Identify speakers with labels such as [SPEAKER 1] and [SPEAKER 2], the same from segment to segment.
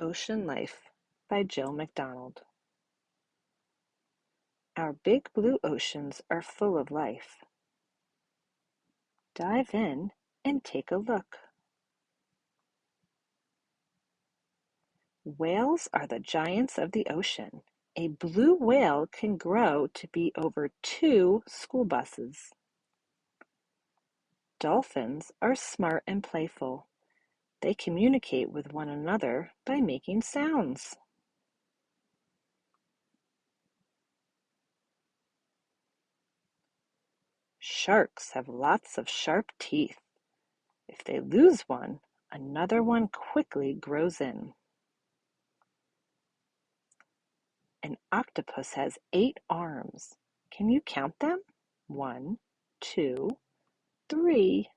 [SPEAKER 1] Ocean Life by Jill McDonald. Our big blue oceans are full of life. Dive in and take a look. Whales are the giants of the ocean. A blue whale can grow to be over 2 school buses. Dolphins are smart and playful. They communicate with one another by making sounds. Sharks have lots of sharp teeth. If they lose one, another one quickly grows in. An octopus has 8 arms. Can you count them? 1, 2, 3,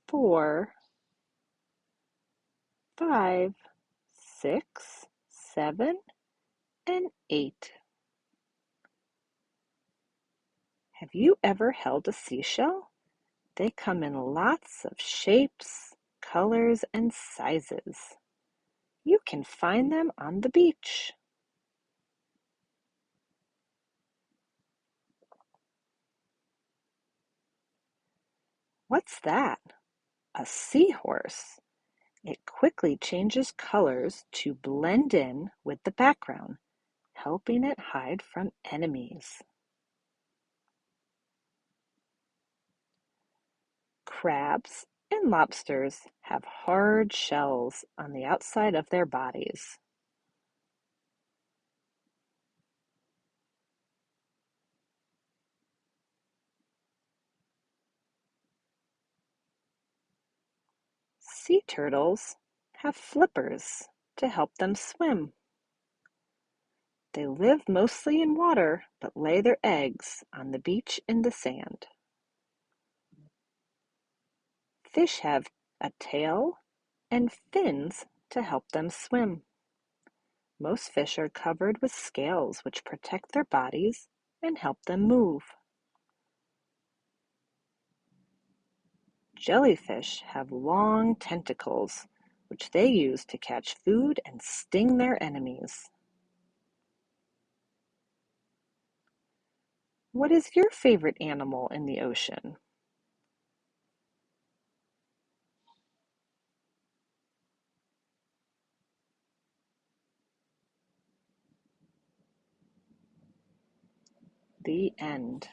[SPEAKER 1] 4, 5, 6, 7, and 8. Have you ever held a seashell? They come in lots of shapes, colors, and sizes. You can find them on the beach. What's that? A seahorse. It quickly changes colors to blend in with the background, helping it hide from enemies. Crabs and lobsters have hard shells on the outside of their bodies. Sea turtles have flippers to help them swim. They live mostly in water but lay their eggs on the beach in the sand. Fish have a tail and fins to help them swim. Most fish are covered with scales which protect their bodies and help them move. Jellyfish have long tentacles which they use to catch food and sting their enemies. What is your favorite animal in the ocean? The end.